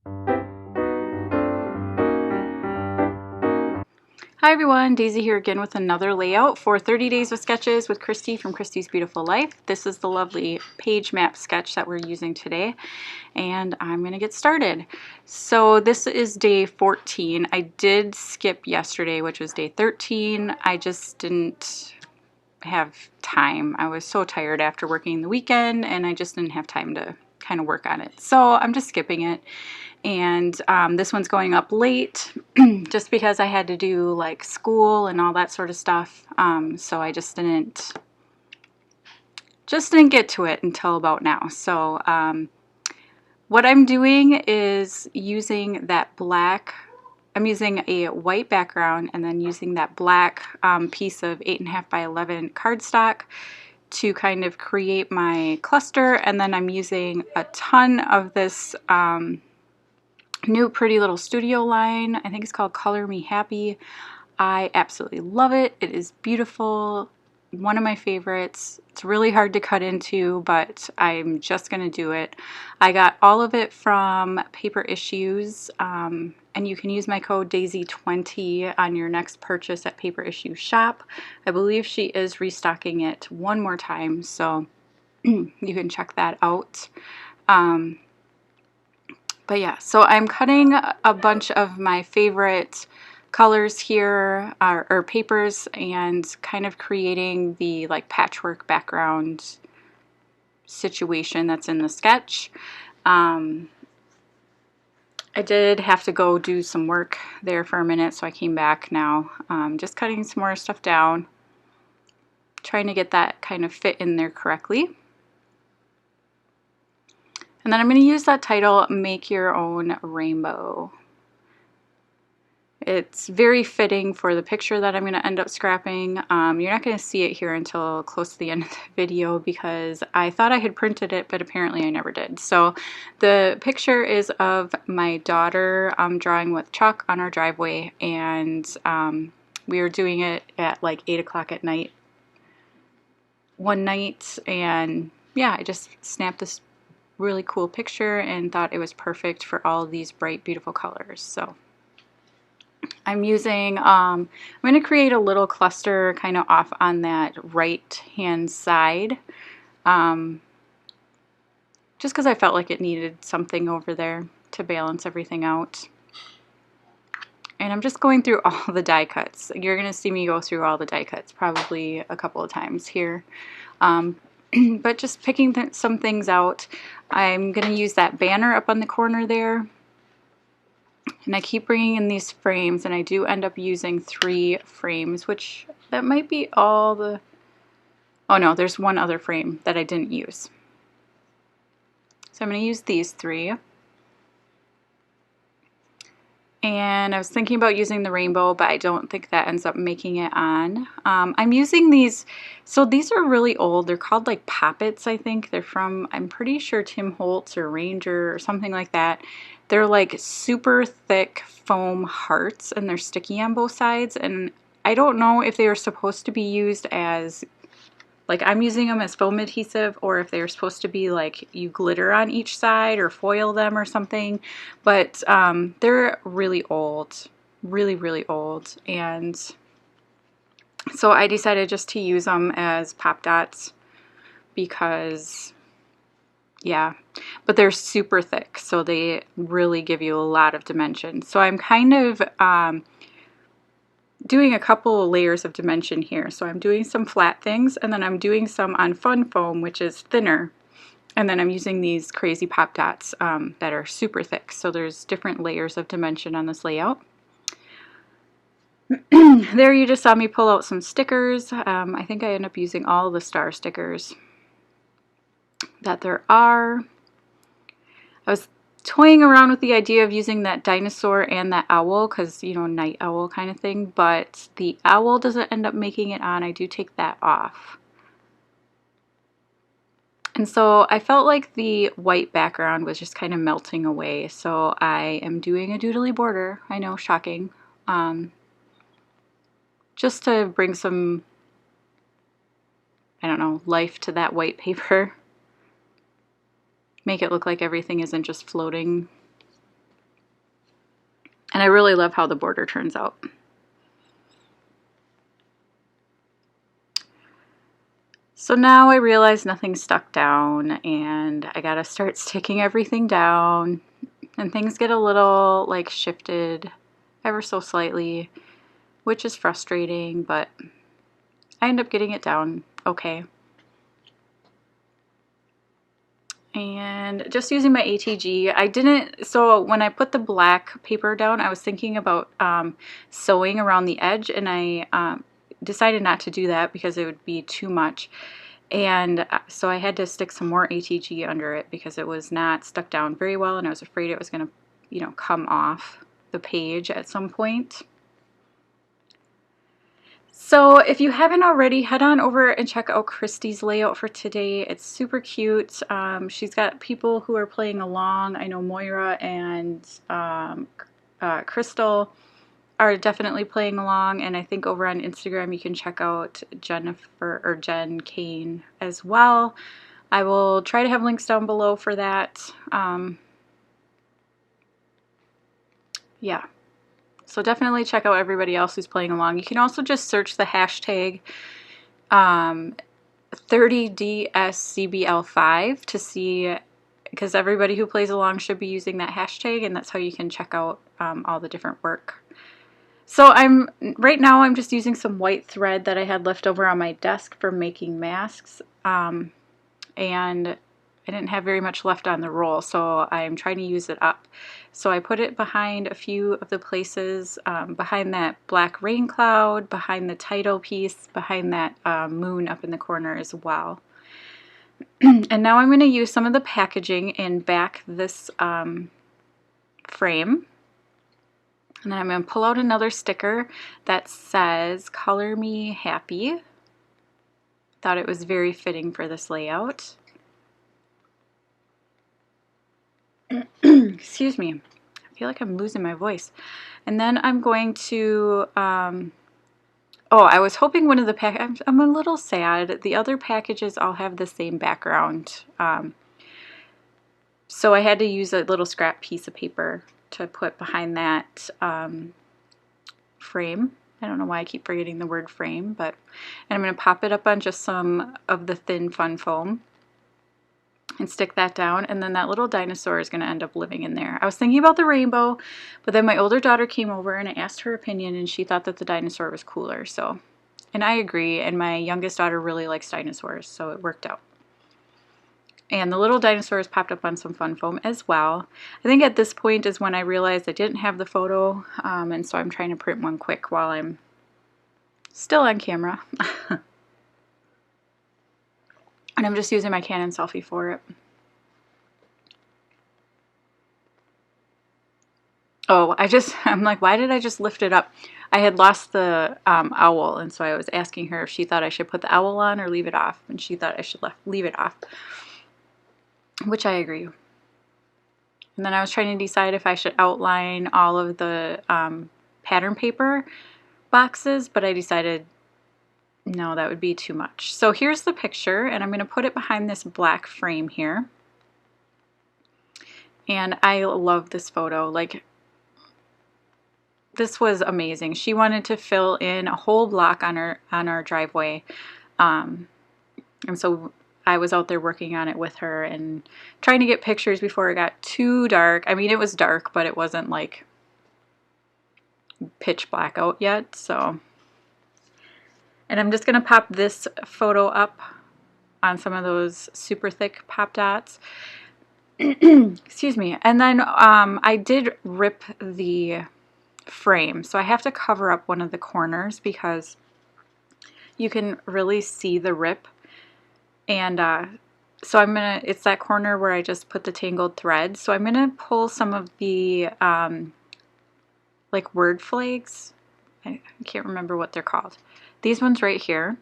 Hi everyone, Daisy here again with another layout for 30 Days of Sketches with Christy from Christy's Beautiful Life. This is the lovely page map sketch that we're using today, and I'm going to get started. So this is day 14. I did skip yesterday, which was day 13. I just didn't have time. I was so tired after working the weekend, and I just didn't have time to kind of work on it. So I'm just skipping it. And this one's going up late just because I had to do like school and all that sort of stuff. So I just didn't get to it until about now. So what I'm doing is using that black, I'm using a white background and then using that black piece of 8.5 by 11 cardstock to kind of create my cluster. And then I'm using a ton of this new pretty little studio line. I think it's called Color Me Happy. I absolutely love it. It is beautiful. One of my favorites. It's really hard to cut into, but I'm just going to do it. I got all of it from Paper Issues, and you can use my code Daisie20 on your next purchase at Paper Issue Shop. I believe she is restocking it one more time, so you can check that out. But yeah, so I'm cutting a bunch of my favorite colors here, or papers, and kind of creating the like patchwork background situation that's in the sketch. I did have to go do some work there for a minute, so I came back now. Just cutting some more stuff down, trying to get that kind of fit in there correctly. And then I'm going to use that title, Make Your Own Rainbow. It's very fitting for the picture that I'm going to end up scrapping. You're not going to see it here until close to the end of the video because I thought I had printed it, but apparently I never did. So the picture is of my daughter drawing with chalk on our driveway, and we were doing it at like 8 o'clock at night one night, and yeah, I just snapped this really cool picture and thought it was perfect for all these bright, beautiful colors. So I'm using, I'm going to create a little cluster kind of off on that right hand side, just because I felt like it needed something over there to balance everything out. And I'm just going through all the die cuts. You're going to see me go through all the die cuts probably a couple of times here. But just picking some things out. I'm going to use that banner up on the corner there. And I keep bringing in these frames, and I do end up using 3 frames, which that might be all the... Oh no, there's one other frame that I didn't use. So I'm going to use these 3. And I was thinking about using the rainbow, but I don't think that ends up making it on. I'm using these, so these are really old. They're called like Poppets, I think. They're from, I'm pretty sure Tim Holtz or Ranger or something like that. They're like super thick foam hearts, and they're sticky on both sides. And I don't know if they are supposed to be used as, like I'm using them as foam adhesive, or if they're supposed to be like you glitter on each side or foil them or something. But they're really old, really old. And so I decided just to use them as pop dots because, yeah, but they're super thick, so they really give you a lot of dimension. So I'm kind of doing a couple of layers of dimension here. So I'm doing some flat things, and then I'm doing some on fun foam, which is thinner. And then I'm using these crazy pop dots that are super thick. So there's different layers of dimension on this layout. There you just saw me pull out some stickers. I think I end up using all the star stickers that there are. I was toying around with the idea of using that dinosaur and that owl because, you know, night owl kind of thing, but the owl doesn't end up making it on. I do take that off. And so I felt like the white background was just kind of melting away, so I am doing a doodly border. I know, shocking. Just to bring some, I don't know, life to that white paper. Make it look like everything isn't just floating And I really love how the border turns out. So now I realize nothing's stuck down and I gotta start sticking everything down, and things get a little like shifted ever so slightly, which is frustrating, but I end up getting it down okay. And just using my ATG, so when I put the black paper down, I was thinking about sewing around the edge, and I decided not to do that because it would be too much. And so I had to stick some more ATG under it because it was not stuck down very well, and I was afraid it was going to, you know, come off the page at some point. So if you haven't already, head on over and check out Christy's layout for today. It's super cute. She's got people who are playing along. I know Moira and Crystal are definitely playing along, and I think over on Instagram you can check out Jennifer or Jen Kane as well. I will try to have links down below for that. Yeah. So definitely check out everybody else who's playing along. You can also just search the hashtag 30DSCBL5 to see, because everybody who plays along should be using that hashtag, and that's how you can check out all the different work. So right now I'm just using some white thread that I had left over on my desk for making masks, and I didn't have very much left on the roll, so I'm trying to use it up. So I put it behind a few of the places, behind that black rain cloud, behind the title piece, behind that moon up in the corner as well. And now I'm going to use some of the packaging and back this frame. And then I'm going to pull out another sticker that says, "Color Me Happy." Thought it was very fitting for this layout. Excuse me. I feel like I'm losing my voice. And then I'm going to, oh, I was hoping one of the I'm a little sad. The other packages all have the same background. So I had to use a little scrap piece of paper to put behind that frame. I don't know why I keep forgetting the word frame, but and I'm going to pop it up on just some of the thin fun foam and stick that down, and then that little dinosaur is going to end up living in there. I was thinking about the rainbow, but then my older daughter came over and I asked her opinion, and she thought that the dinosaur was cooler. So, and I agree, and my youngest daughter really likes dinosaurs, so it worked out. And the little dinosaurs popped up on some fun foam as well. I think at this point is when I realized I didn't have the photo, and so I'm trying to print one quick while I'm still on camera. And I'm just using my Canon selfie for it. Oh, I'm like, why did I just lift it up? I had lost the owl, and so I was asking her if she thought I should put the owl on or leave it off, and she thought I should leave it off, which I agree. And then I was trying to decide if I should outline all of the pattern paper boxes, but I decided no, that would be too much. So here's the picture, and I'm going to put it behind this black frame here. And I love this photo. Like, this was amazing. She wanted to fill in a whole block on our driveway, and so I was out there working on it with her and trying to get pictures before it got too dark. I mean, it was dark, but it wasn't like pitch black out yet. So. And I'm just going to pop this photo up on some of those super thick pop dots. Excuse me. And then I did rip the frame, so I have to cover up one of the corners because you can really see the rip. And so it's that corner where I just put the tangled thread. So I'm going to pull some of the like word flags. I can't remember what they're called. These ones right here,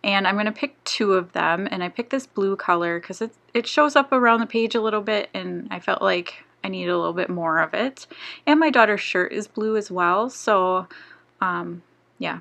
and I'm going to pick 2 of them, and I picked this blue color because it shows up around the page a little bit, and I felt like I needed a little bit more of it. And my daughter's shirt is blue as well, so yeah.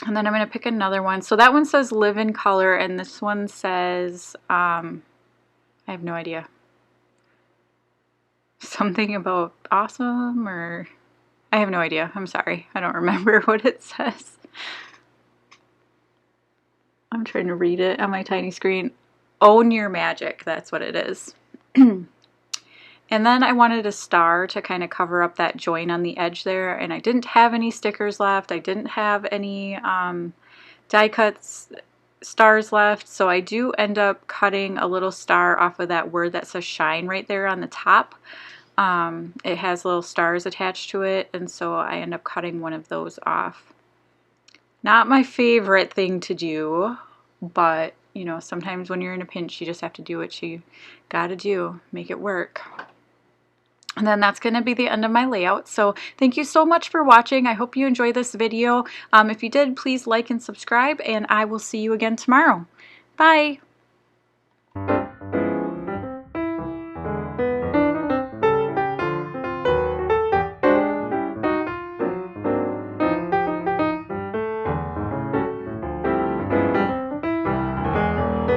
And then I'm going to pick another one. So that one says live in color, and this one says I have no idea. something about awesome, or I have no idea. I'm sorry. I don't remember what it says. I'm trying to read it on my tiny screen. Own your magic. That's what it is. And then I wanted a star to kind of cover up that join on the edge there, and I didn't have any stickers left. I didn't have any die cuts stars left, so I do end up cutting a little star off of that word that says shine right there on the top. It has little stars attached to it, and so I end up cutting one of those off. Not my favorite thing to do, but you know, sometimes when you're in a pinch, you just have to do what you gotta do, make it work. And then that's going to be the end of my layout. So thank you so much for watching. I hope you enjoyed this video. If you did, please like and subscribe, and I will see you again tomorrow. Bye!